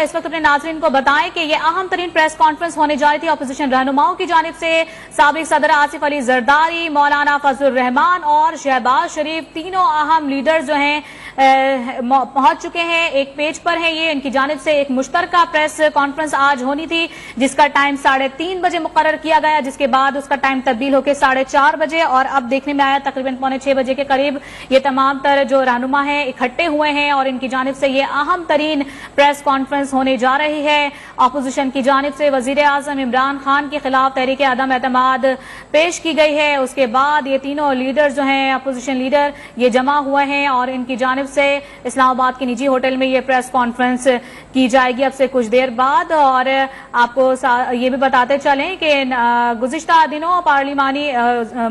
اس وقت اپنے ناظرین کو بتائیں کہ یہ اہم ترین پریس کانفرنس ہونے جا رہی تھی اپوزیشن رہنماؤں کی جانب سے۔ سابق صدر آصف علی زرداری، مولانا فضل الرحمان اور شہباز شریف تینوں اہم لیڈر جو ہیں پہنچ چکے ہیں، ایک پیج پر ہیں۔ یہ ان کی جانب سے ایک مشترکہ پریس کانفرنس آج ہونی تھی جس کا ٹائم 3:30 بجے مقرر کیا گیا، جس کے بعد اس کا ٹائم تبدیل ہو کے 4:30 بجے، اور اب دیکھنے میں آیا تقریباً 5:45 بجے کے قریب یہ تمام تر جو رہنما ہیں اکٹھے ہوئے ہیں اور ان کی جانب سے یہ اہم ترین پریس کانفرنس ہونے جا رہی ہے۔ اپوزیشن کی جانب سے وزیر اعظم عمران خان کے خلاف تحریک عدم اعتماد پیش کی گئی ہے۔ اس کے بعد یہ تینوں لیڈر جو ہیں اپوزیشن لیڈر یہ جمع ہوئے ہیں اور ان کی جانب سے اسلام آباد کے نجی ہوٹل میں یہ پریس کانفرنس کی جائے گی اب سے کچھ دیر بعد۔ اور آپ کو یہ بھی بتاتے چلیں کہ گزشتہ دنوں پارلیمانی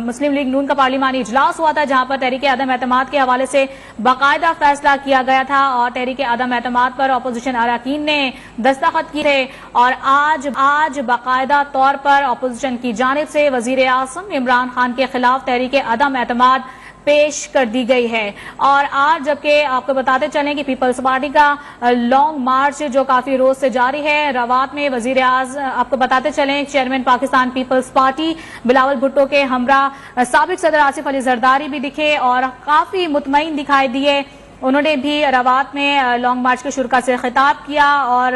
مسلم لیگ نون کا پارلیمانی اجلاس ہوا تھا جہاں پر تحریک عدم اعتماد کے حوالے سے باقاعدہ فیصلہ کیا گیا تھا اور تحریک عدم اعتماد پر اپوزیشن اراکین نے دستخط کیے تھے، اور آج باقاعدہ طور پر اپوزیشن کی جانب سے وزیر اعظم عمران خان کے خلاف تحریک عدم اعتماد پیش کر دی گئی ہے۔ اور آج جبکہ آپ کو بتاتے چلیں کہ پیپلز پارٹی کا لانگ مارچ جو کافی روز سے جاری ہے، روات میں وزیر اعظم آپ کو بتاتے چلیں چیئرمین پاکستان پیپلز پارٹی بلاول بھٹو کے ہمراہ سابق صدر آصف علی زرداری بھی دکھے اور کافی مطمئن دکھائی دیے۔ انہوں نے بھی روات میں لانگ مارچ کے شرکاء سے خطاب کیا اور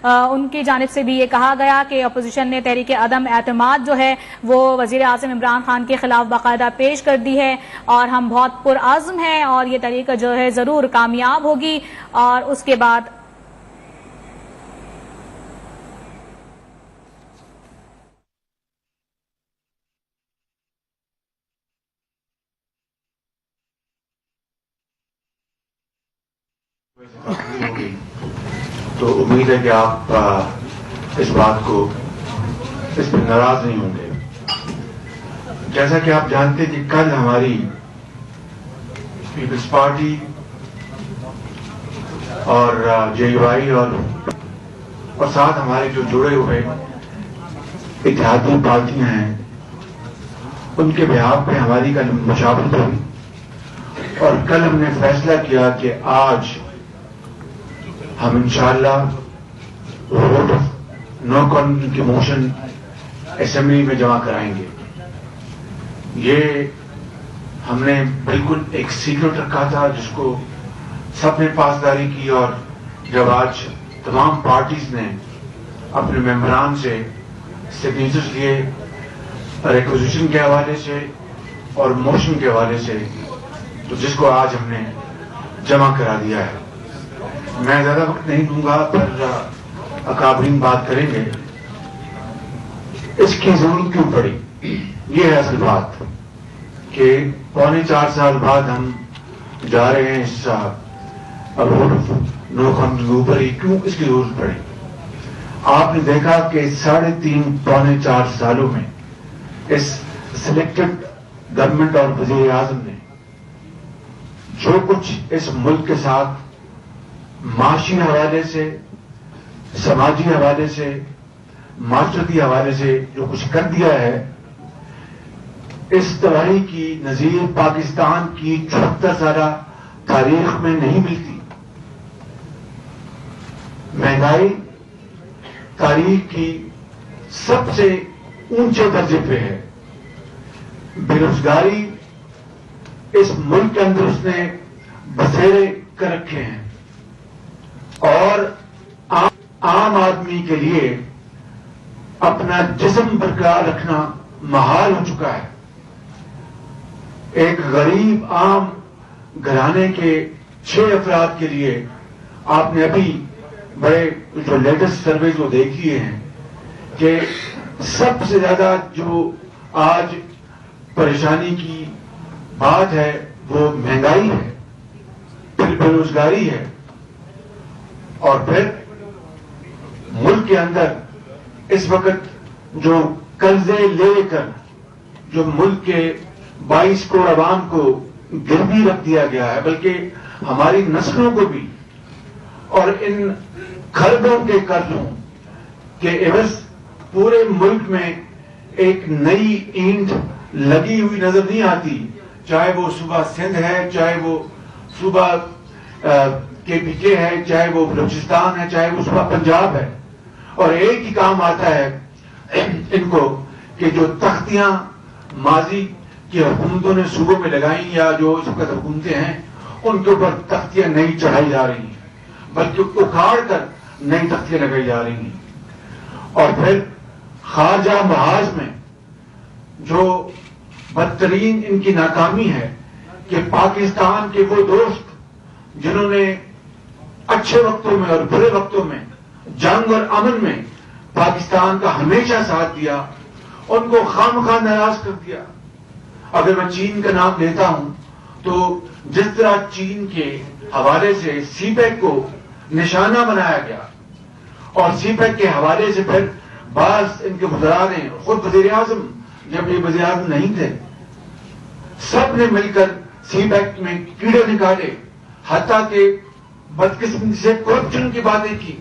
ان کی جانب سے بھی یہ کہا گیا کہ اپوزیشن نے تحریک عدم اعتماد جو ہے وہ وزیر اعظم عمران خان کے خلاف باقاعدہ پیش کر دی ہے اور ہم بہت پرعزم ہیں اور یہ تحریک جو ہے ضرور کامیاب ہوگی۔ اور اس کے بعد تو امید ہے کہ آپ اس بات کو اس پر ناراض نہیں ہوں گے۔ جیسا کہ آپ جانتے کہ کل ہماری پیپلز پارٹی اور جے یو آئی اور ساتھ ہمارے جو جڑے ہوئے اتحادی پارٹیاں ہیں ان کے بہاف پہ ہماری کل مشاورت ہوئی اور کل ہم نے فیصلہ کیا کہ آج ہم انشاءاللہ ووٹ آف نو کانفیڈنس کی موشن اسمبلی میں جمع کرائیں گے۔ یہ ہم نے بالکل ایک سیکرٹ رکھا تھا جس کو سب نے پاسداری کی، اور جب آج تمام پارٹیز نے اپنے ممبران سے سگنیچرز لیے ریکوزیشن کے حوالے سے اور موشن کے حوالے سے، تو جس کو آج ہم نے جمع کرا دیا ہے۔ میں زیادہ وقت نہیں دوں گا، پر اکابرین بات کریں گے اس کی ضرورت کیوں پڑی۔ یہ ہے اصل بات کہ 4.25 سال بعد ہم جا رہے ہیں اس نو کانفیڈنس کے اوپر ہی، کیوں اس کی ضرورت پڑی۔ آپ نے دیکھا کہ 3.5-4 سالوں میں اس سلیکٹڈ گورنمنٹ اور وزیر اعظم نے جو کچھ اس ملک کے ساتھ معاشی حوالے سے، سماجی حوالے سے، معاشرتی حوالے سے جو کچھ کر دیا ہے، اس تباہی کی نظیر پاکستان کی 76 سالہ تاریخ میں نہیں ملتی۔ مہنگائی تاریخ کی سب سے اونچے درجے پہ ہے، بے روزگاری اس ملک کے اندر اس نے بسیرے کر رکھے ہیں، اور عام آدمی کے لیے اپنا جسم برقرار رکھنا محال ہو چکا ہے۔ ایک غریب عام گھرانے کے 6 افراد کے لیے آپ نے ابھی بڑے جو لیٹسٹ سروے جو دیکھی ہیں کہ سب سے زیادہ جو آج پریشانی کی بات ہے وہ مہنگائی ہے، پھر بے روزگاری ہے، اور پھر ملک کے اندر اس وقت جو قرضے لے کر جو ملک کے 22 کروڑ عوام کو گروی رکھ دیا گیا ہے، بلکہ ہماری نسلوں کو بھی، اور ان خربوں کے قرضوں کے عوض پورے ملک میں ایک نئی اینٹ لگی ہوئی نظر نہیں آتی، چاہے وہ صوبہ سندھ ہے، چاہے وہ صوبہ KPK ہے, چاہے وہ بلوچستان ہے, چاہے وہ صوبہ پنجاب ہے, اور ایک ہی کام آتا ہے ان کو کہ جو تختیاں ماضی کی حکومتوں نے صوبوں میں لگائیں یا جو اس وقت حکومتیں ہیں ان کے اوپر تختیاں نہیں چڑھائی جا رہی ہیں, بلکہ اکھاڑ کر نئی تختیاں لگائی جا رہی ہیں. اور پھر خارجہ محاذ میں جو بدترین ان کی ناکامی ہے کہ پاکستان کے وہ دوست جنہوں نے اچھے وقتوں میں اور برے وقتوں میں, جنگ اور امن میں پاکستان کا ہمیشہ ساتھ دیا, ان کو خامخواہ ناراض کر دیا. اگر میں چین کا نام لیتا ہوں تو جس طرح چین کے حوالے سے سی پیک کو نشانہ بنایا گیا, اور سی پیک کے حوالے سے پھر بعض ان کے وزراء نے, خود وزیر اعظم جب یہ وزیر اعظم نہیں تھے, سب نے مل کر سی پیک میں کیڑے نکالے, حتیٰ کہ بدقسمتی سے کرپشن کی باتیں کی.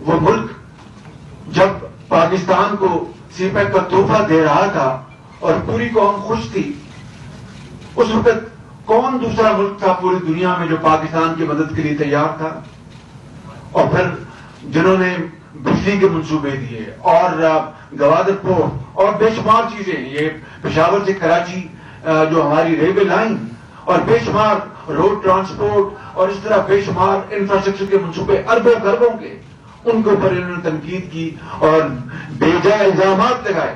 وہ ملک جب پاکستان کو سی پیک کا تحفہ دے رہا تھا اور پوری قوم خوش تھی, اس وقت کون دوسرا ملک تھا پوری دنیا میں جو پاکستان کی مدد کے لیے تیار تھا؟ اور پھر جنہوں نے بجلی کے منصوبے دیے اور گوادر پورٹ اور بے شمار چیزیں, یہ پشاور سے کراچی جو ہماری ریلوے لائن اور بے شمار روڈ ٹرانسپورٹ اور اس طرح بے شمار انفراسٹرکچر کے منصوبے اربوں خربوں کے, ان کے اوپر انہوں نے تنقید کی اور بے جا الزامات لگائے.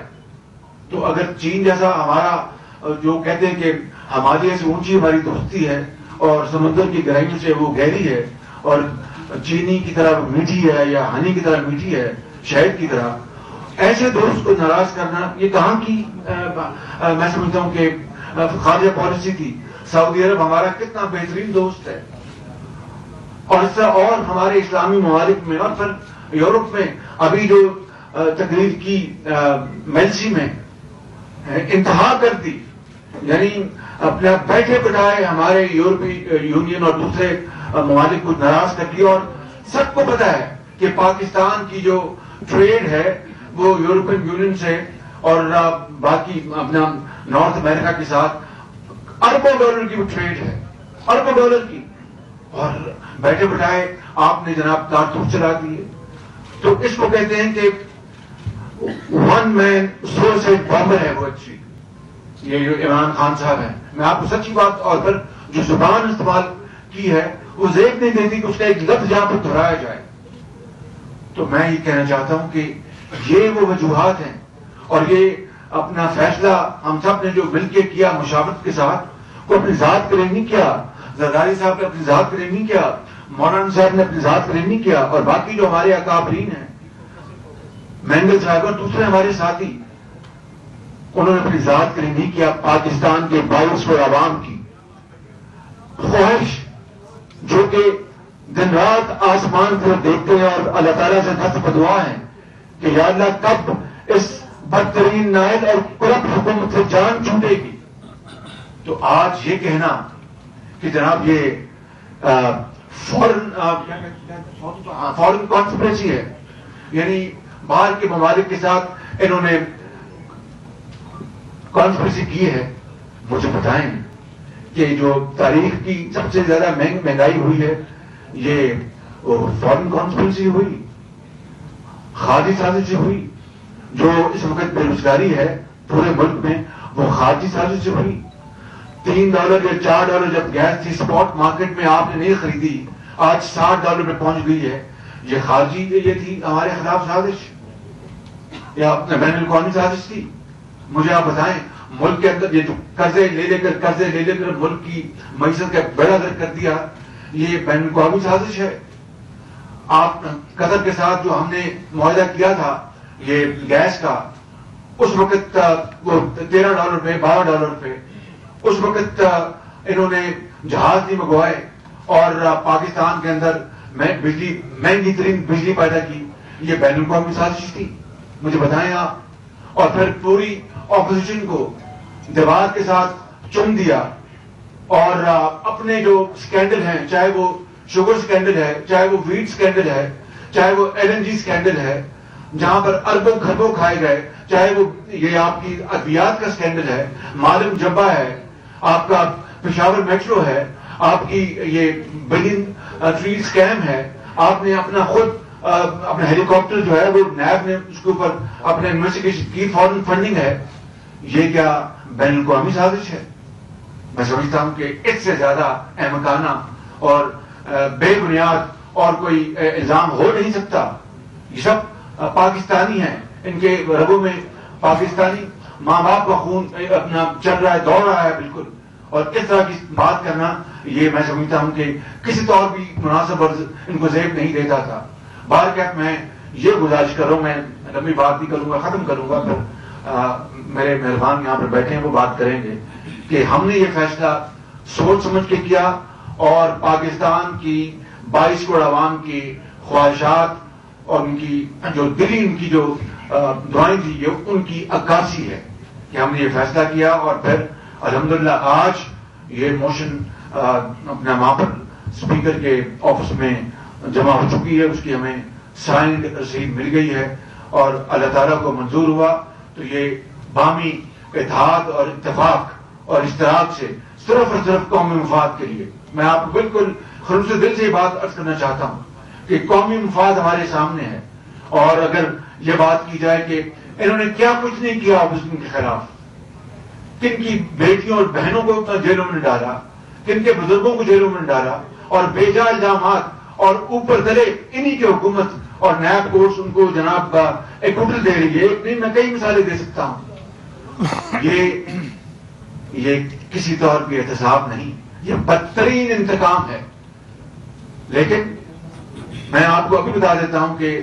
تو اگر چین جیسا ہمارا جو کہتے ہیں کہ ہمارے سے اونچی ہماری دوستی ہے اور سمندر کی گہرائی سے وہ گہری ہے اور چینی کی طرح میٹھی ہے یا ہنی کی طرح میٹھی ہے, شہد کی طرح, ایسے دوست کو ناراض کرنا یہ کہاں کی میں سمجھتا ہوں کہ خارجہ پالیسی تھی. سعودی عرب ہمارا کتنا بہترین دوست ہے, اور اس طرح اور ہمارے اسلامی ممالک میں اور پھر یورپ میں ابھی جو تقریر کی میلسی میں انتہا کر دی, یعنی اپنے بیٹھے بٹھائے ہمارے یورپی یونین اور دوسرے ممالک کو ناراض کر دیا. اور سب کو پتا ہے کہ پاکستان کی جو ٹریڈ ہے وہ یورپین یونین سے اور باقی اپنا نارتھ امریکہ کے ساتھ اربوں ڈالر کی ٹریڈ ہے, اربوں ڈالر کی, اور بیٹھے بٹھائے آپ نے جناب کارتوس چلا دیے. تو اس کو کہتے ہیں کہ ون مین سوسائڈ بامبر ہے وہ اچھی, یہ جو عمران خان صاحب ہیں. میں آپ کو سچی بات, اور پھر جو زبان استعمال کی ہے وہ زیب نہیں دیتی کہ اس کا ایک لفظ یہاں پر دہرایا جائے. تو میں یہ کہنا چاہتا ہوں کہ یہ وہ وجوہات ہیں, اور یہ اپنا فیصلہ ہم سب نے جو مل کے کیا مشاورت کے ساتھ, کو اپنی ذات کے لیے نہیں کیا, زرداری صاحب نے اپنی ذات کے لیے نہیں کیا, مولانا صاحب نے اپنی ذات کے لیے نہیں کیا, اور باقی جو ہمارے اکابرین ہیں, مینگل صاحب اور دوسرے ہمارے ساتھی, انہوں نے اپنی ذات کے لیے نہیں کیا. پاکستان کے 22 عوام کی خواہش جو کہ دن رات آسمان کو دیکھتے ہیں اور اللہ تعالیٰ سے دست بدعا ہے کہ یا اللہ کب اس بدترین نائل اور کرپٹ حکومت سے جان چھوٹے گی. تو آج یہ کہنا کہ جناب یہ فورن کانسپریسی ہے, یعنی باہر کے ممالک کے ساتھ انہوں نے کانسپریسی کی ہے, مجھے بتائیں کہ جو تاریخ کی سب سے زیادہ مہنگائی ہوئی ہے یہ فورن کانسپریسی ہوئی, خارجی سازش سے ہوئی. جو اس وقت بے روزگاری ہے پورے ملک میں وہ خارجی سازش سے ہوئی. $3 یا $4 جب گیس تھی اسپاٹ مارکیٹ میں آپ نے نہیں خریدی, آج $60 پہ پہنچ گئی ہے. یہ خارجی یہ تھی ہمارے خلاف سازش یا بین الاقوامی سازش تھی؟ مجھے آپ بتائیں. ملک کے اندر یہ جو قرضے لے کر ملک کی معیشت کا بیڑا گرک کر دیا, یہ بین الاقوامی سازش ہے. آپ قطر کے ساتھ جو ہم نے معاہدہ کیا تھا یہ گیس کا, اس وقت وہ $13 پہ $12 پہ, اس وقت انہوں نے جہاز نہیں منگوائے اور پاکستان کے اندر بجلی مہنگی ترین بجلی پیدا کی. یہ بین الاقوامی سازش تھی, مجھے بتائیں آپ. اور پھر پوری اپوزیشن کو دیوار کے ساتھ چم دیا اور اپنے جو سکینڈل ہیں, چاہے وہ شوگر سکینڈل ہے, چاہے وہ ویٹ سکینڈل ہے, چاہے وہ LNG سکینڈل ہے جہاں پر اربوں خربوں کھائے گئے, چاہے وہ یہ آپ کی ادویات کا سکینڈل ہے, معلوم جبہ ہے, آپ کا پشاور میٹرو ہے, آپ کی یہ بلین ٹری اسکیم ہے، آپ نے اپنا خود اپنا ہیلی کاپٹر جو ہے وہ نیب نے اس کے اوپر اپنے انویسٹیگیشن کی، فورن فنڈنگ ہے، یہ کیا بین الاقوامی سازش ہے؟ میں سمجھتا ہوں کہ اس سے زیادہ احمقانہ اور بے بنیاد اور کوئی الزام ہو نہیں سکتا. یہ سب پاکستانی ہیں، ان کے رگوں میں پاکستانی ماں باپ کا خون اپنا چل رہا ہے، دوڑ رہا ہے بالکل. اور اس طرح کی بات کرنا یہ میں سمجھتا ہوں کہ کسی طور بھی مناسب اور ان کو زیب نہیں دیتا تھا. بہرکیف میں یہ گزارش کر رہا ہوں، میں لمبی بات نہیں کروں گا، ختم کروں گا، پھر میرے مہربان یہاں پر بیٹھے ہیں وہ بات کریں گے کہ ہم نے یہ فیصلہ سوچ سمجھ کے کیا اور پاکستان کی 22 کروڑ عوام کی خواہشات اور ان کی جو دلی ان کی جو دعائیں تھی یہ ان کی عکاسی ہے کہ ہم نے یہ فیصلہ کیا. اور پھر الحمدللہ آج یہ موشن اپنا وہاں پر اسپیکر کے آفس میں جمع ہو چکی ہے، اس کی ہمیں سائنڈ رسید مل گئی ہے اور اللہ تعالیٰ کو منظور ہوا. تو یہ باہمی اتحاد اور اتفاق اور اشتراک سے صرف اور صرف قومی مفاد کے لیے، میں آپ کو بالکل خلوص دل سے یہ بات عرض کرنا چاہتا ہوں کہ قومی مفاد ہمارے سامنے ہے. اور اگر یہ بات کی جائے کہ انہوں نے کیا کچھ نہیں کیا اپوزیشن کے خلاف، کن کی بیٹیوں اور بہنوں کو جیلوں میں ڈالا، کن کے بزرگوں کو جیلوں میں ڈالا اور بیجا الزامات، اور اوپر تلے انہی کی حکومت اور نیب کورٹس ان کو جناب کا ایک ہوٹل دے رہی ہے. ایک نہیں، میں کئی مثالیں دے سکتا ہوں. یہ کسی طور پہ احتساب نہیں، یہ بدترین انتقام ہے. لیکن میں آپ کو ابھی بتا دیتا ہوں کہ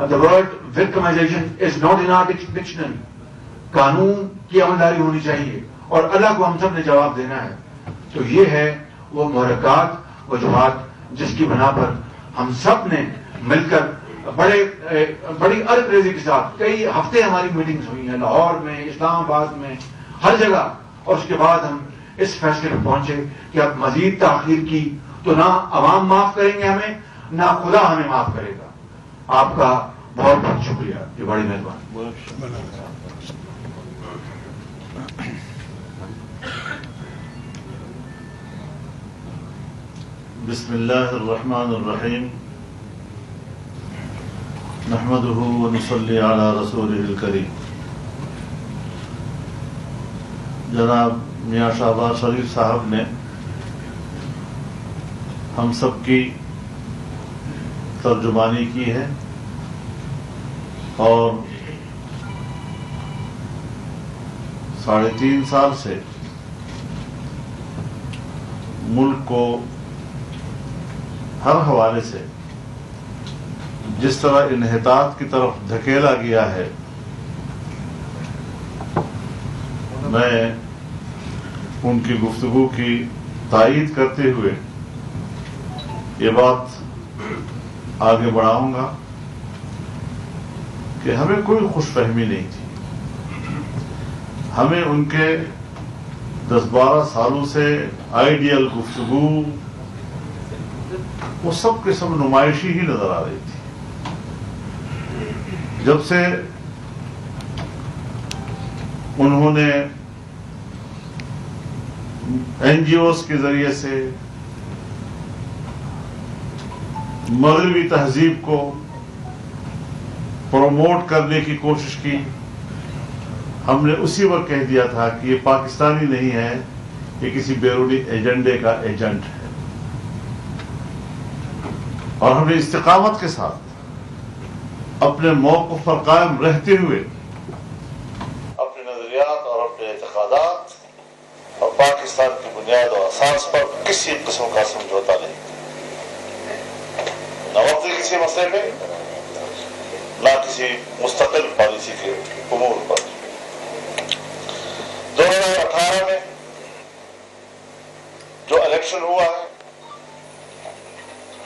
the word victimization is not in our dictionary. قانون کی عملداری ہونی چاہیے اور اللہ کو ہم سب نے جواب دینا ہے. تو یہ ہے وہ محرکات وجوہات جس کی بنا پر ہم سب نے مل کر بڑی ارق ریزی کے ساتھ کئی ہفتے ہماری میٹنگز ہوئی ہیں، لاہور میں، اسلام آباد میں، ہر جگہ. اور اس کے بعد ہم اس فیصلے پر پہنچے کہ اب مزید تاخیر کی تو نہ عوام معاف کریں گے ہمیں، نہ خدا ہمیں معاف کرے گا. آپ کا بہت بہت شکریہ، یہ بڑی مہربانی. بسم اللہ الرحمن الرحیم، نحمدہ ونصلی علی رسولہ الکریم. جناب میاں شہباز شریف صاحب نے ہم سب کی ترجمانی کی ہے اور 3.5 سال سے ملک کو ہر حوالے سے جس طرح انحطاط کی طرف دھکیلا گیا ہے، میں ان کی گفتگو کی تائید کرتے ہوئے یہ بات آگے بڑھاؤں گا کہ ہمیں کوئی خوش فہمی نہیں تھی. ہمیں ان کے 10-12 سالوں سے آئیڈیل گفتگو وہ سب کے سب نمائشی ہی نظر آ رہی تھی. جب سے انہوں نے این جی اوز کے ذریعے سے مغربی تہذیب کو پروموٹ کرنے کی کوشش کی، ہم نے اسی وقت کہہ دیا تھا کہ یہ پاکستانی نہیں ہے، یہ کسی بیرونی ایجنڈے کا ایجنٹ ہے. اور ہم نے استقامت کے ساتھ اپنے موقف پر قائم رہتے ہوئے اپنے نظریات اور اپنے اعتقادات اور پاکستان کی بنیاد اور اساس پر کسی قسم کا سمجھوتا نہیں، نہ وقت کسی مسئلے میں، نہ کسی مستقل پالیسی کے امور پر. 2018 میں جو الیکشن ہوا ہے،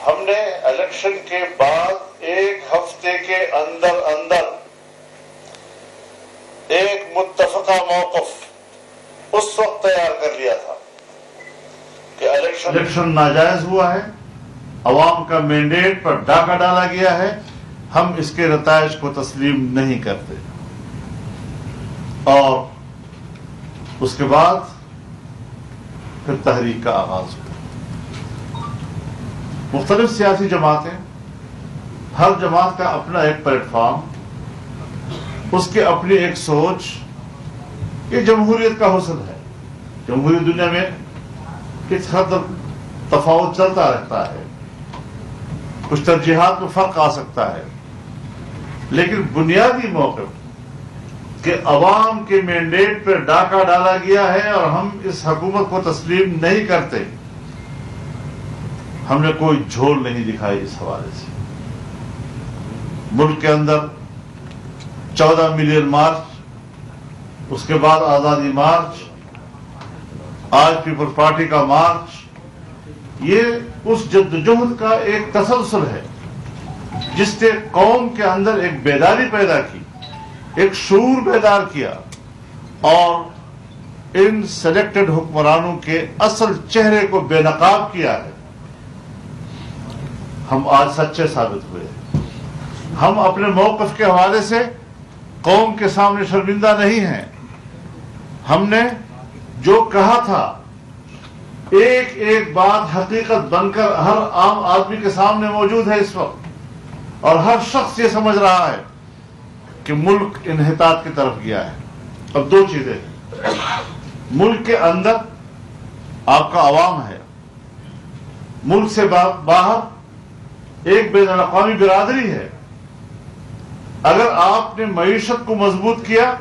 ہم نے الیکشن کے بعد 1 ہفتے کے اندر ایک متفقہ موقف اس وقت تیار کر لیا تھا کہ الیکشن ناجائز ہوا ہے، عوام کا مینڈیٹ پر ڈاکہ ڈالا گیا ہے، ہم اس کے نتائج کو تسلیم نہیں کرتے. اور اس کے بعد پھر تحریک کا آغاز ہوا. مختلف سیاسی جماعتیں، ہر جماعت کا اپنا ایک پلیٹ فارم، اس کی اپنی ایک سوچ. یہ جمہوریت کا حسن ہے. جمہوری دنیا میں کس حد تک تفاوت چلتا رہتا ہے، کچھ ترجیحات میں فرق آ سکتا ہے، لیکن بنیادی موقف کہ عوام کے مینڈیٹ پر ڈاکہ ڈالا گیا ہے اور ہم اس حکومت کو تسلیم نہیں کرتے. ہم نے کوئی جھول نہیں دکھائی اس حوالے سے. ملک کے اندر 14 ملین مارچ، اس کے بعد آزادی مارچ، آج پیپلز پارٹی کا مارچ، یہ اس جدوجہد کا ایک تسلسل ہے جس نے قوم کے اندر ایک بیداری پیدا کی، ایک شعور بیدار کیا اور ان سلیکٹڈ حکمرانوں کے اصل چہرے کو بے نقاب کیا ہے. ہم آج سچے ثابت ہوئے. ہم اپنے موقف کے حوالے سے قوم کے سامنے شرمندہ نہیں ہیں. ہم نے جو کہا تھا ایک ایک بات حقیقت بن کر ہر عام آدمی کے سامنے موجود ہے اس وقت، اور ہر شخص یہ سمجھ رہا ہے کہ ملک انحطاط کی طرف گیا ہے. اب دو چیزیں ہیں. ملک کے اندر آپ کا عوام ہے، ملک سے باہر ایک بین الاقوامی برادری ہے. اگر آپ نے معیشت کو مضبوط کیا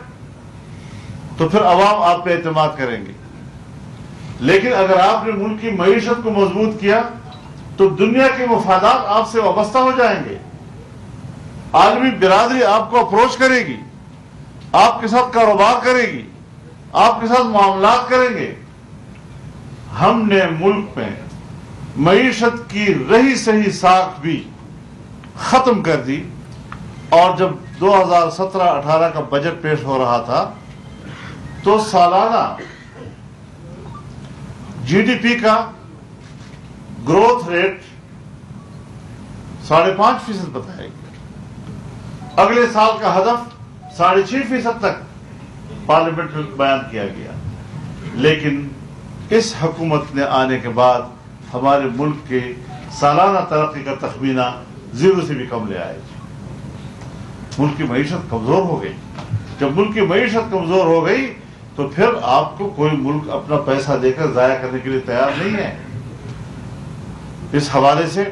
تو پھر عوام آپ پہ اعتماد کریں گے، لیکن اگر آپ نے ملک کی معیشت کو مضبوط کیا تو دنیا کے مفادات آپ سے وابستہ ہو جائیں گے. عالمی برادری آپ کو اپروچ کرے گی، آپ کے ساتھ کاروبار کرے گی، آپ کے ساتھ معاملات کریں گے. ہم نے ملک میں معیشت کی رہی سہی ساکھ بھی ختم کر دی، اور جب 2017-18 کا بجٹ پیش ہو رہا تھا تو سالانہ جی ڈی پی کا گروتھ ریٹ 5.5% بتایا گیا. اگلے سال کا ہدف 6.5% تک پارلیمنٹ میں بیان کیا گیا. لیکن اس حکومت نے آنے کے بعد ہمارے ملک کے سالانہ ترقی کا تخمینہ 0 سے بھی کم لے آئے. ملک کی معیشت کمزور ہو گئی. جب ملک کی معیشت کمزور ہو گئی تو پھر آپ کو کوئی ملک اپنا پیسہ دے کر ضائع کرنے کے لیے تیار نہیں ہے. اس حوالے سے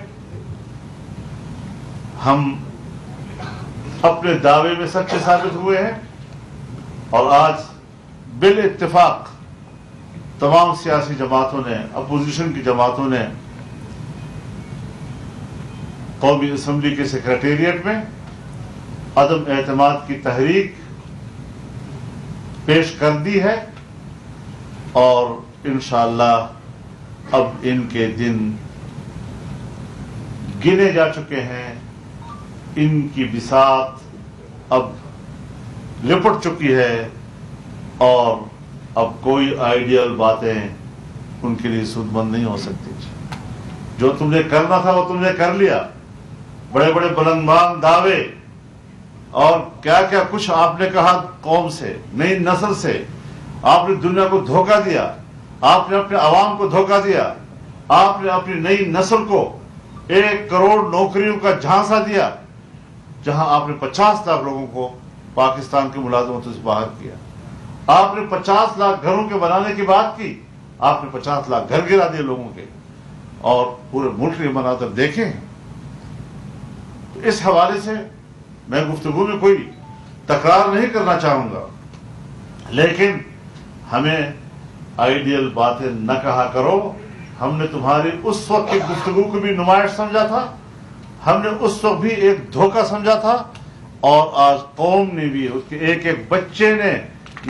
ہم اپنے دعوے میں سچے ثابت ہوئے ہیں، اور آج بالاتفاق تمام سیاسی جماعتوں نے، اپوزیشن کی جماعتوں نے قومی اسمبلی کے سیکریٹریٹ میں عدم اعتماد کی تحریک پیش کر دی ہے، اور انشاءاللہ اب ان کے دن گنے جا چکے ہیں. ان کی بساط اب لپٹ چکی ہے، اور اب کوئی آئیڈیل باتیں ان کے لیے سودمند نہیں ہو سکتی. جو تم نے کرنا تھا وہ تم نے کر لیا. بڑے بڑے بلندبان دعوے اور کیا کیا کچھ آپ نے کہا قوم سے، نئی نسل سے. آپ نے دنیا کو دھوکہ دیا، آپ نے اپنے عوام کو دھوکہ دیا، آپ نے اپنی نئی نسل کو 1 کروڑ نوکریوں کا جھانسا دیا، جہاں آپ نے 50 لاکھ لوگوں کو پاکستان کی ملازمتوں سے باہر کیا. آپ نے 50 لاکھ گھروں کے بنانے کی بات کی، آپ نے 50 لاکھ گھر گرا دیے لوگوں کے، اور پورے ملک کے مناظر دیکھیں. اس حوالے سے میں گفتگو میں کوئی تکرار نہیں کرنا چاہوں گا، لیکن ہمیں آئیڈیل باتیں نہ کہا کرو. ہم نے تمہاری اس وقت کی گفتگو کو بھی نمائش سمجھا تھا، ہم نے اس وقت بھی ایک دھوکہ سمجھا تھا، اور آج قوم نے بھی، اس کے ایک ایک بچے نے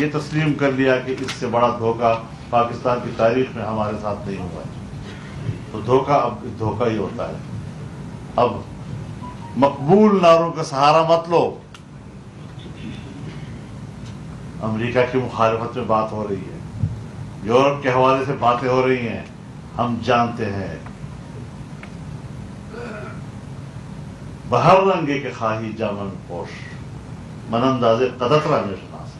یہ تسلیم کر لیا کہ اس سے بڑا دھوکہ پاکستان کی تاریخ میں ہمارے ساتھ نہیں ہوا. تو دھوکہ اب دھوکہ ہی ہوتا ہے. اب مقبول نعروں کا سہارا مت لو. امریکہ کی مخالفت میں بات ہو رہی ہے، یورپ کے حوالے سے باتیں ہو رہی ہیں، ہم جانتے ہیں. بہر رنگے کے خواہی جامن پوش، من انداز قدترہ میں شناس.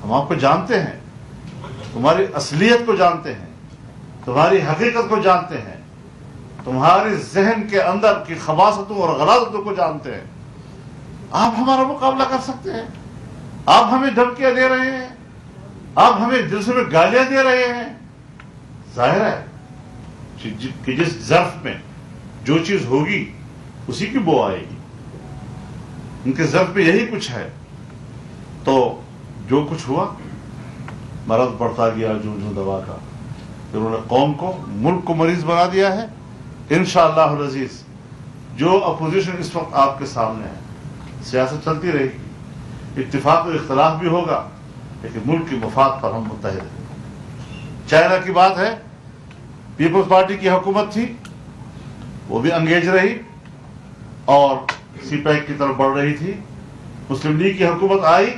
ہم آپ کو جانتے ہیں، تمہاری اصلیت کو جانتے ہیں، تمہاری حقیقت کو جانتے ہیں. تمہارے ذہن کے اندر کی خباثتوں اور غلاظتوں کو جانتے ہیں. آپ ہمارا مقابلہ کر سکتے ہیں؟ آپ ہمیں دھمکیاں دے رہے ہیں؟ آپ ہمیں جلسے میں گالیاں دے رہے ہیں؟ ظاہر ہے کہ جس ظرف میں جو چیز ہوگی اسی کی بو آئے گی. ان کے ظرف میں یہی کچھ ہے. تو جو کچھ ہوا مرض بڑھتا گیا جو دوا کا. انہوں نے قوم کو ملک کو مریض بنا دیا ہے. انشاءاللہ العزیز جو اپوزیشن اس وقت آپ کے سامنے ہے سیاست چلتی رہے گی, اتفاق اور اختلاف بھی ہوگا, لیکن ملک کی مفاد پر ہم متحد ہیں. چائنا کی بات ہے, پیپلز پارٹی کی حکومت تھی وہ بھی انگیج رہی اور سی پیک کی طرف بڑھ رہی تھی. مسلم لیگ کی حکومت آئی,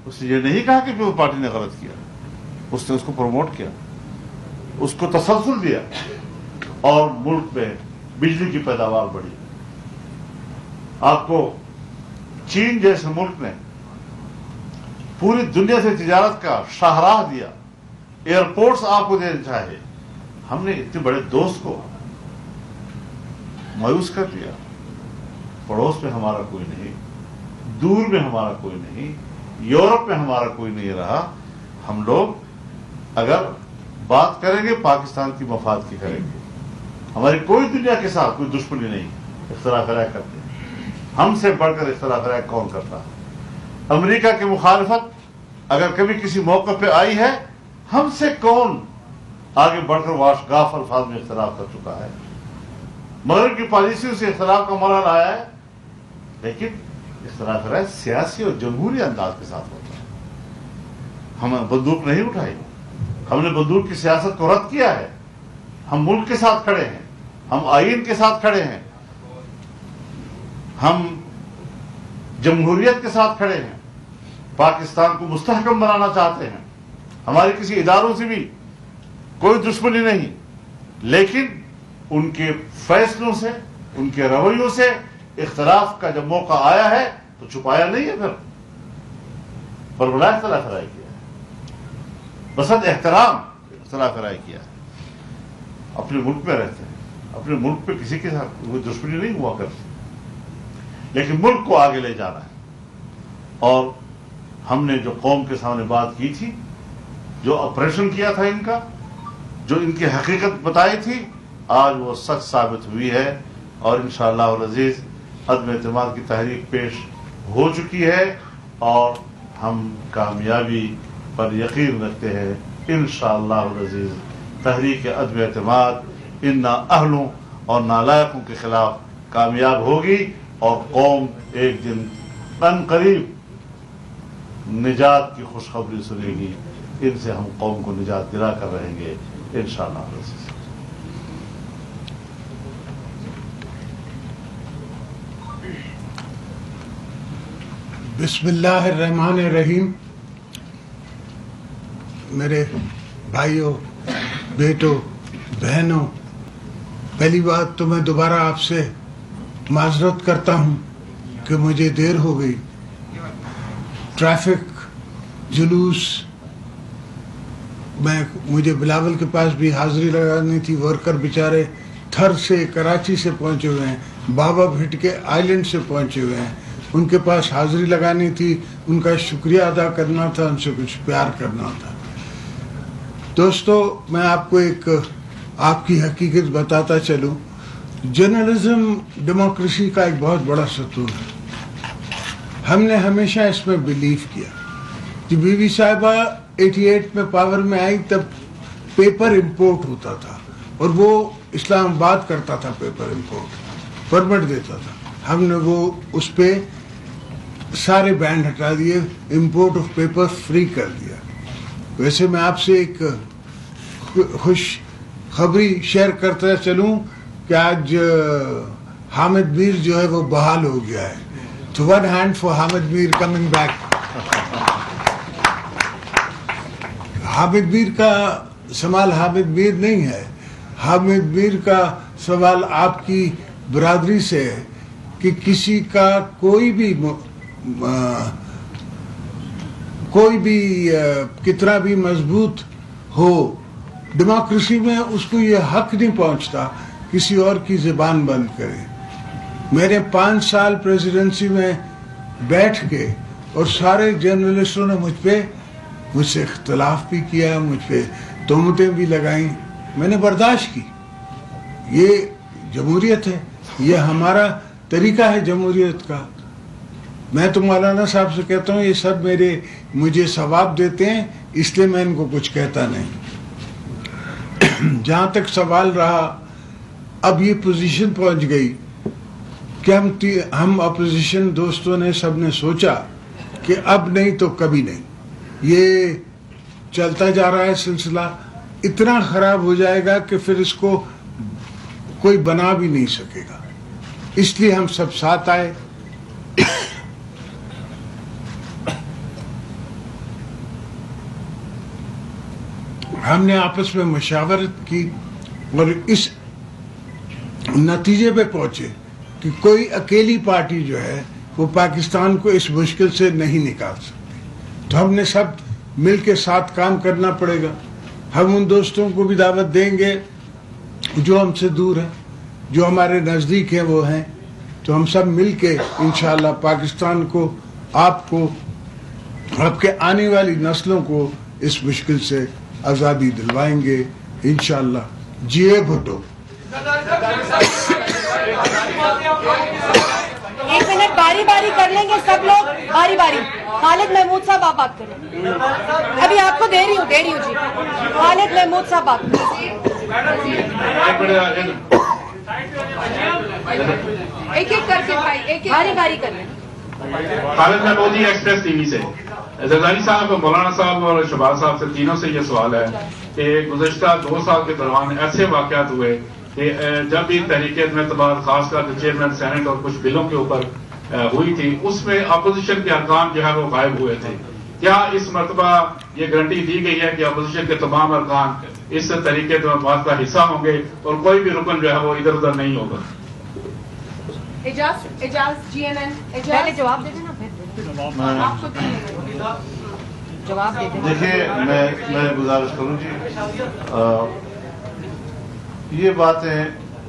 اس نے یہ نہیں کہا کہ پیپلز پارٹی نے غلط کیا, اس نے اس کو پروموٹ کیا, اس کو تسلسل دیا اور ملک میں بجلی کی پیداوار بڑھی. آپ کو چین جیسے ملک نے پوری دنیا سے تجارت کا شاہراہ دیا, ایئرپورٹس آپ کو دینا چاہے. ہم نے اتنے بڑے دوست کو مایوس کر دیا. پڑوس میں ہمارا کوئی نہیں, دور میں ہمارا کوئی نہیں, یورپ میں ہمارا کوئی نہیں رہا. ہم لوگ اگر بات کریں گے پاکستان کی مفاد کی کریں گے. ہماری کوئی دنیا کے ساتھ کوئی دشمنی نہیں. اختلاف رائے کرتے ہیں, ہم سے بڑھ کر اختلاف رائے کون کرتا ہے؟ امریکہ کی مخالفت اگر کبھی کسی موقع پہ آئی ہے, ہم سے کون آگے بڑھ کر واشگاف الفاظ میں اختلاف کر چکا ہے؟ مغرب کی پالیسیوں سے اختلاف کا مرحلہ آیا ہے, لیکن اختلاف رائے سیاسی اور جمہوری انداز کے ساتھ ہوتا ہے. ہم بندوق نہیں اٹھائی, ہم نے بندوق کی سیاست کو رد کیا ہے. ہم ملک کے ساتھ کھڑے ہیں, ہم آئین کے ساتھ کھڑے ہیں, ہم جمہوریت کے ساتھ کھڑے ہیں, پاکستان کو مستحکم بنانا چاہتے ہیں. ہمارے کسی اداروں سے بھی کوئی دشمنی نہیں, لیکن ان کے فیصلوں سے, ان کے رویوں سے اختلاف کا جب موقع آیا ہے تو چھپایا نہیں ہے, پھر پر بلا اختلاف رائے کیا ہے, بسد احترام اختلاف رائے کیا ہے. اپنے ملک میں رہتے ہیں, اپنے ملک پہ کسی کے ساتھ کوئی دشمنی نہیں ہوا کرتی, لیکن ملک کو آگے لے جانا ہے. اور ہم نے جو قوم کے سامنے بات کی تھی, جو آپریشن کیا تھا ان کا, جو ان کی حقیقت بتائی تھی, آج وہ سچ ثابت ہوئی ہے. اور انشاءاللہ العزیز عدم اعتماد کی تحریک پیش ہو چکی ہے اور ہم کامیابی پر یقین رکھتے ہیں. انشاءاللہ العزیز تحریک عدم اعتماد ان نااہلوں اور نالائقوں کے خلاف کامیاب ہوگی اور قوم ایک دن ان قریب نجات کی خوشخبری سنے گی. ان سے ہم قوم کو نجات دلا کر رہیں گے انشاءاللہ العزیز. بسم اللہ الرحمن الرحیم. میرے بھائیوں, بیٹوں, بہنوں, پہلی بات تو میں دوبارہ آپ سے معذرت کرتا ہوں کہ مجھے دیر ہو گئی. ٹریفک, جلوس, مجھے بلاول کے پاس بھی حاضری لگانی تھی. ورکر بیچارے تھر سے, کراچی سے پہنچے ہوئے ہیں, بابا بھٹ کے آئی لینڈ سے پہنچے ہوئے ہیں, ان کے پاس حاضری لگانی تھی, ان کا شکریہ ادا کرنا تھا, ان سے کچھ پیار کرنا تھا. دوستو, میں آپ کو ایک آپ کی حقیقت بتاتا چلوں. جرنلزم ڈیموکریسی کا ایک بہت بڑا ستون ہے. ہم نے ہمیشہ اس میں بلیو کیا. جب بی بی صاحبہ 88 میں پاور میں آئی تب پیپر امپورٹ ہوتا تھا اور وہ اسلام آباد کرتا تھا, پیپر امپورٹ پرمٹ دیتا تھا. ہم نے وہ اس پہ سارے بینڈ ہٹا دیے, امپورٹ آف پیپر فری کر دیا. ویسے میں آپ سے ایک خوش خبری شیئر کرتا چلوں کہ آج حامد میر جو ہے وہ بحال ہو گیا ہے. تو one hand for Hamid Mir coming back. Hamid Mir کا سوال حامد میر نہیں ہے, حامد میر کا سوال آپ کی برادری سے ہے کہ کسی کا کوئی بھی کتنا بھی مضبوط ہو, ڈیموکریسی میں اس کو یہ حق نہیں پہنچتا کسی اور کی زبان بند کرے. میرے 5 سال پریزیڈنسی میں بیٹھ کے اور سارے جرنلسٹوں نے مجھ سے اختلاف بھی کیا, مجھ پہ تہمتیں بھی لگائیں, میں نے برداشت کی. یہ جمہوریت ہے, یہ ہمارا طریقہ ہے جمہوریت کا. میں تو مولانا صاحب سے کہتا ہوں یہ سب مجھے ثواب دیتے ہیں, اس لیے میں ان کو کچھ کہتا نہیں. جہاں تک سوال رہا, اب یہ پوزیشن پہنچ گئی کہ ہم اپوزیشن دوستوں نے سب نے سوچا کہ اب نہیں تو کبھی نہیں. یہ چلتا جا رہا ہے سلسلہ, اتنا خراب ہو جائے گا کہ پھر اس کو کوئی بنا بھی نہیں سکے گا. اس لیے ہم سب ساتھ آئے. ہم نے آپس میں مشاورت کی اور اس نتیجے پہ پہنچے کہ کوئی اکیلی پارٹی جو ہے وہ پاکستان کو اس مشکل سے نہیں نکال سکتی. تو ہم نے سب مل کے ساتھ کام کرنا پڑے گا. ہم ان دوستوں کو بھی دعوت دیں گے جو ہم سے دور ہیں, جو ہمارے نزدیک ہیں وہ ہیں. تو ہم سب مل کے انشاءاللہ پاکستان کو, آپ کو, آپ کے آنے والی نسلوں کو اس مشکل سے آزادی دلوائیں گے انشاءاللہ. جیے بھٹو. ایک منٹ باری باری کر لیں گے سب لوگ, باری باری. خالد محمود صاحب آپ بات کریں, ابھی آپ کو دے رہی ہوں جی. خالد محمود صاحب بات کریں. ایک ایک کر کے بھائی, ایک باری باری کر لیں. خالد محمود ایکسپریس ٹی وی سے. زرداری صاحب, مولانا صاحب اور شہباز صاحب سے تینوں سے یہ سوال ہے کہ گزشتہ 2 سال کے دوران ایسے واقعات ہوئے کہ جب بھی تحریک اعتماد خاص کر کے چیئرمین سینٹ اور کچھ بلوں کے اوپر ہوئی تھی, اس میں اپوزیشن کے ارکان جو ہے وہ غائب ہوئے تھے. کیا اس مرتبہ یہ گارنٹی دی گئی ہے کہ اپوزیشن کے تمام ارکان اس تحریک اعتماد کا حصہ ہوں گے اور کوئی بھی رکن جو ہے وہ ادھر ادھر نہیں ہوگا؟ اجاز جی این این پہلے جواب دے دینا, آپ کو جواب دے دیں. دیکھیے میں گزارش کروں جی, یہ باتیں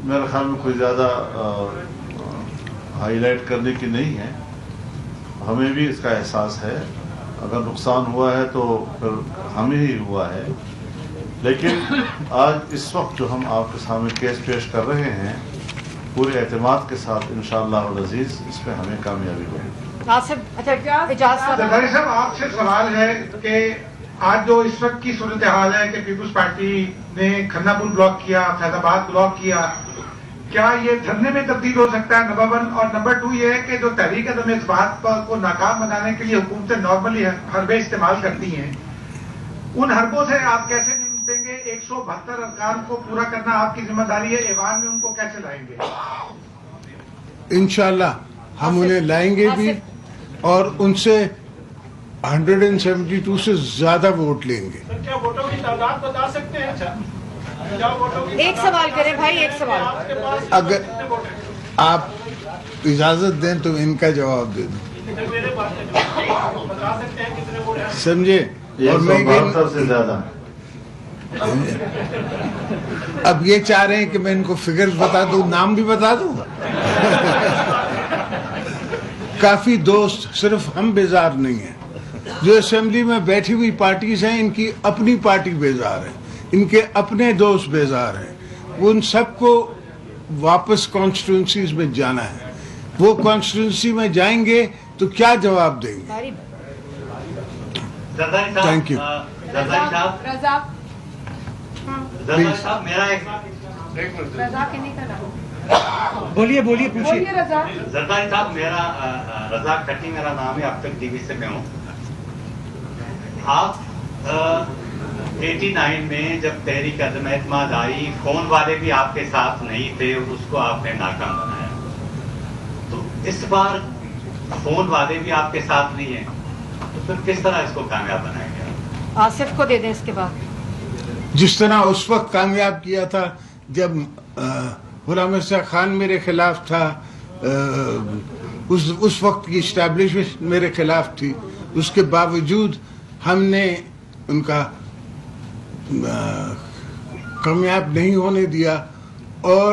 میرے خیال میں کوئی زیادہ ہائی لائٹ کرنے کی نہیں ہے. ہمیں بھی اس کا احساس ہے, اگر نقصان ہوا ہے تو پھر ہمیں ہی ہوا ہے. لیکن آج اس وقت جو ہم آپ کے سامنے کیس پیش کر رہے ہیں, پورے اعتماد کے ساتھ انشاءاللہ العزیز اس پہ ہمیں کامیابی ہوگی. زرداری صاحب آپ سے سوال ہے کہ آج جو اس وقت کی صورتحال ہے کہ پیپلز پارٹی نے کھنہ پور بلاک کیا, فیض آباد بلاک کیا, کیا یہ دھرنے میں تبدیل ہو سکتا ہے؟ نمبر 1. اور نمبر 2 یہ ہے کہ جو تحریک عدم اثبات کو ناکام بنانے کے لیے حکومتیں نارملی حربے استعمال کرتی ہیں, ان حربوں سے آپ کیسے نمٹیں گے؟ 172 ارکان کو پورا کرنا آپ کی ذمہ داری ہے, ایوان میں ان کو کیسے لائیں گے؟ انشاءاللہ ہم انہیں لائیں گے بھی اور ان سے 172 سے زیادہ ووٹ لیں گے. کیا ووٹوں کی تعداد بتا سکتے ہیں؟ ایک سوال کریں بھائی, ایک سوال. اگر آپ اجازت دیں تو ان کا جواب دے دوں, سمجھے؟ اور میں 172 سے زیادہ. اب یہ چاہ رہے ہیں کہ میں ان کو فگرز بتا دوں, نام بھی بتا دوں. کافی دوست, صرف ہم بیزار نہیں ہیں. جو اسمبلی میں بیٹھی ہوئی پارٹیز ہیں ان کی اپنی پارٹی بیزار ہے, ان کے اپنے دوست بیزار ہیں. ان سب کو واپس کانسٹیٹوئنسیز میں جانا ہے. وہ کانسٹیٹوئنسی میں جائیں گے تو کیا جواب دیں گے؟ Thank you. بولیے پوچھیے. زرداری صاحب, میرا رضا کٹی میرا نام ہے, اب تک ٹی وی سے میں ہوں. آپ 89 میں جب تحریک عدم اعتماد آئی, فون والے بھی آپ کے ساتھ نہیں تھے, اس کو آپ نے ناکام بنایا. تو اس بار فون والے بھی آپ کے ساتھ نہیں ہیں, تو پھر کس طرح اس کو کامیاب بنایا گیا؟ آصف کو دے دیں اس کے بعد. جس طرح اس وقت کامیاب کیا تھا جب غلام مرزا خان میرے خلاف تھا, اس وقت کی اسٹیبلشمنٹ میرے خلاف تھی, اس کے باوجود ہم نے ان کا کامیاب نہیں ہونے دیا اور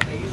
23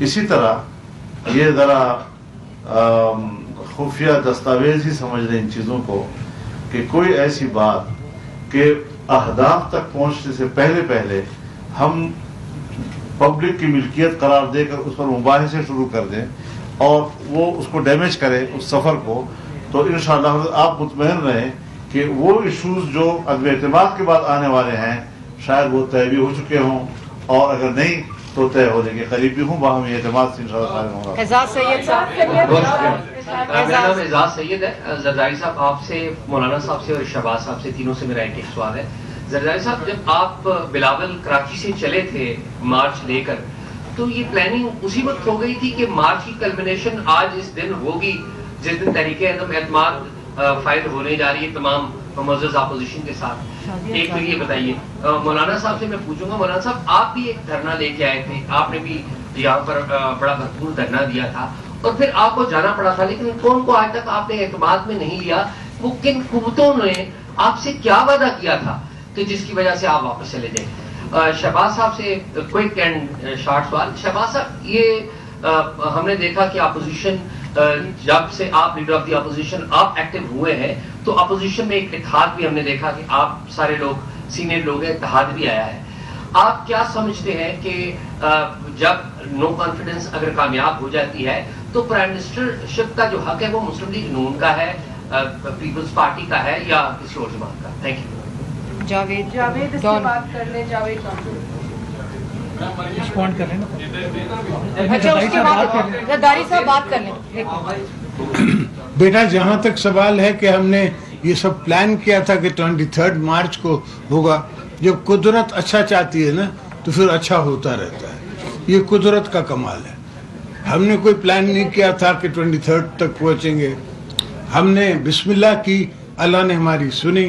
اسی طرح یہ ذرا خفیہ دستاویز ہی سمجھ لیں ان چیزوں کو کہ کوئی ایسی بات کہ اہداف تک پہنچنے سے پہلے ہم پبلک کی ملکیت قرار دے کر اس پر مباحثے شروع کر دیں اور وہ اس کو ڈیمیج کرے اس سفر کو، تو انشاءاللہ آپ مطمئن رہیں کہ وہ ایشوز جو عدم اعتماد کے بعد آنے والے ہیں شاید وہ طے بھی ہو چکے ہوں، اور اگر نہیں تو طے ہونے کے قریب بھی ہوں، باہمی اعتماد سے انشاءاللہ قائم ہوگا۔ اعزاز سید صاحب، میرا نام اعزاز سید ہے۔ زرداری صاحب، آپ سے، مولانا صاحب سے اور شہباز صاحب سے، تینوں سے میرا ایک سوال ہے۔ زرداری صاحب، جب آپ بلاول کراچی سے چلے تھے مارچ لے کر، تو یہ پلاننگ اسی وقت ہو گئی تھی کہ مارچ کی کلمنیشن آج اس دن ہوگی جس دن تحریک عدم اعتماد فائل ہونے جا رہی ہے تمام معزز اپوزیشن کے ساتھ؟ ایک تو یہ بتائیے۔ مولانا صاحب سے میں پوچھوں گا، مولانا صاحب آپ بھی ایک دھرنا لے کے آئے تھے، آپ نے بھی یہاں پر بڑا بھرپور دھرنا دیا تھا اور پھر آپ کو جانا پڑا تھا، لیکن کون کو آج تک آپ نے اعتماد میں نہیں لیا؟ وہ کن قوتوں نے آپ سے کیا وعدہ کیا تھا کہ جس کی وجہ سے آپ واپس چلے جائیں؟ شہباز صاحب سے کوئک اینڈ شارٹ سوال۔ شہباز صاحب، یہ ہم نے دیکھا کہ اپوزیشن، جب سے آپ لیڈر آف دی اپوزیشن آپ ایکٹیو ہوئے ہیں تو اپوزیشن میں ایک اتحاد بھی ہم نے دیکھا کہ آپ سارے لوگ سینئر لوگ ہیں، اتحاد بھی آیا ہے۔ آپ کیا سمجھتے ہیں کہ جب نو کانفیڈنس اگر کامیاب ہو جاتی ہے تو پرائم منسٹر شپ کا جو حق ہے وہ مسلم لیگ نون کا ہے، پیپلز پارٹی کا ہے یا کسی اور جماعت کا؟ Thank you. جاوید اس سے بات کر لیں، جاوید رسپونڈ کر لیں نا۔ اچھا، اس کے بعد زرداری صاحب بات کر لیں۔ بیٹا، جہاں تک سوال ہے کہ ہم نے یہ سب پلان کیا تھا کہ 23 مارچ کو ہوگا، جب قدرت اچھا چاہتی ہے نا تو پھر اچھا ہوتا رہتا ہے، یہ قدرت کا کمال ہے۔ ہم نے کوئی پلان نہیں کیا تھا کہ 23 تک پہنچیں گے، ہم نے بسم اللہ کی، اللہ نے ہماری سنی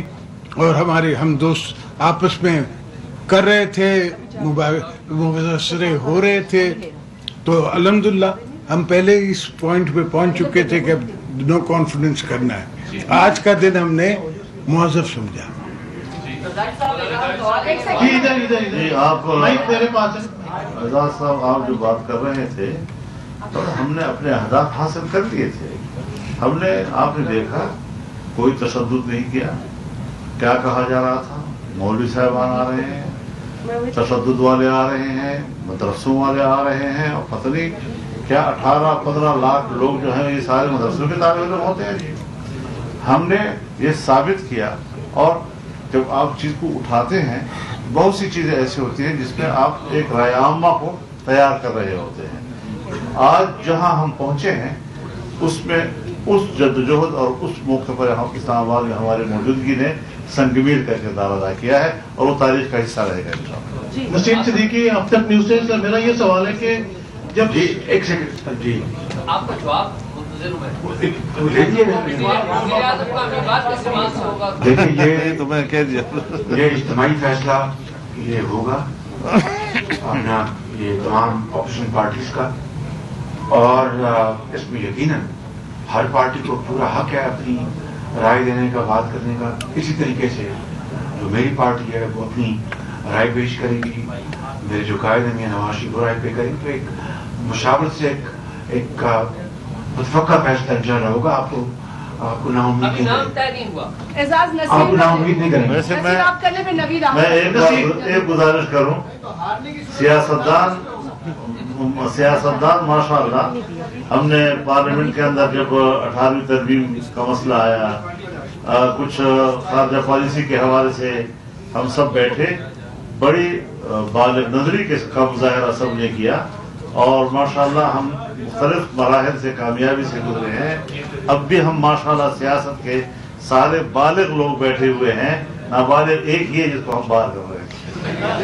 اور ہم دوست آپس میں کر رہے تھے، مباحثے ہو رہے تھے، تو الحمدللہ ہم پہلے اس پوائنٹ پہ پہنچ چکے تھے کہ اب نو کانفیڈنس کرنا ہے۔ آج کا دن ہم نے مہذب سمجھا۔ اعزاز صاحب، آپ جو بات کر رہے تھے تو ہم نے اپنے اہداف حاصل کر لیے تھے۔ ہم نے، آپ نے دیکھا، کوئی تشدد نہیں کیا۔ کیا کہا جا رہا تھا؟ مولوی صاحبان آ رہے ہیں، تشدد والے آ رہے ہیں، مدرسوں والے آ رہے ہیں، اور پتہ نہیں کیا 18-15 لاکھ لوگ جو ہیں یہ سارے مدرسوں کے طالب علم ہوتے ہیں۔ ہم نے یہ ثابت کیا، اور جب آپ چیز کو اٹھاتے ہیں بہت سی چیزیں ایسی ہوتی ہیں جس میں آپ ایک رائے عامہ کو تیار کر رہے ہوتے ہیں۔ آج جہاں ہم پہنچے ہیں اس میں اس جدوجہد اور اس موقع پر اسلام آباد میں ہماری موجودگی نے سنگمیر کا کردار ادا کیا ہے، اور وہ تاریخ کا حصہ رہے گا انشاءاللہ۔ نسیم صدیقی، اب تک نیوز سے، سر میرا یہ سوال ہے کہ جب ایک سیکنڈ جی آپ کا جواب دیکھیے، یہ اجتماعی فیصلہ یہ ہوگا اپنا، یہ تمام اپوزیشن پارٹیز کا، اور اس میں یقیناً ہر پارٹی کو پورا حق ہے اپنی رائے دینے کا، بات کرنے کا۔ اسی طریقے سے جو میری پارٹی ہے وہ اپنی رائے پیش کرے گی، میرے جو قائد ہیں میاں نواز شریف وہ رائے پہ کریں، تو ایک مشاورت سے ایک متفقہ فیصلہ انشاءاللہ ہوگا۔ آپ کو نا امید نہیں کریں گے۔ میں ایک گزارش کروں، سیاستدان ماشاءاللہ، ہم نے پارلیمنٹ کے اندر جب 18ویں ترمیم کا مسئلہ آیا، کچھ خارجہ پالیسی کے حوالے سے ہم سب بیٹھے، بڑی بالغ نظری کا مظاہرہ سب نے کیا، اور ماشاءاللہ ہم مختلف مراحل سے کامیابی سے گزرے ہیں۔ اب بھی ہم ماشاءاللہ سیاست کے سارے بالغ لوگ بیٹھے ہوئے ہیں، نابالغ ایک ہی ہے جس کو ہم بات کر رہے ہیں۔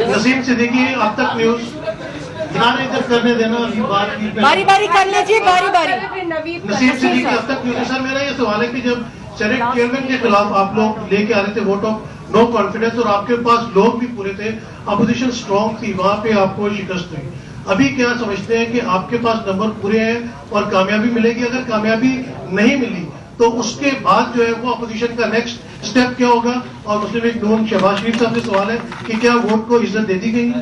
نسیم صدیقی، اب تک نیوز کرنے دینا، باری باری کر لیجیے، باری باری۔ نسیم صدیقی، اب تک نیوز۔ سر میرا یہ سوال ہے کہ جب سینیٹ چیئرمین کے خلاف آپ لوگ لے کے آ رہے تھے ووٹ آف نو کانفیڈنس، اور آپ کے پاس لوگ بھی پورے تھے، اپوزیشن اسٹرانگ تھی، وہاں پہ آپ کو شکست ہوئی، ابھی کیا سمجھتے ہیں کہ آپ کے پاس نمبر پورے ہیں اور کامیابی ملے گی؟ اگر کامیابی نہیں ملی تو اس کے بعد جو ہے وہ اپوزیشن کا نیکسٹ اسٹیپ کیا ہوگا؟ اور مسلم لیگ نون شہباز شریف صاحب سے سوال ہے کہ کیا ووٹ کو عزت دے دی گئی ہے؟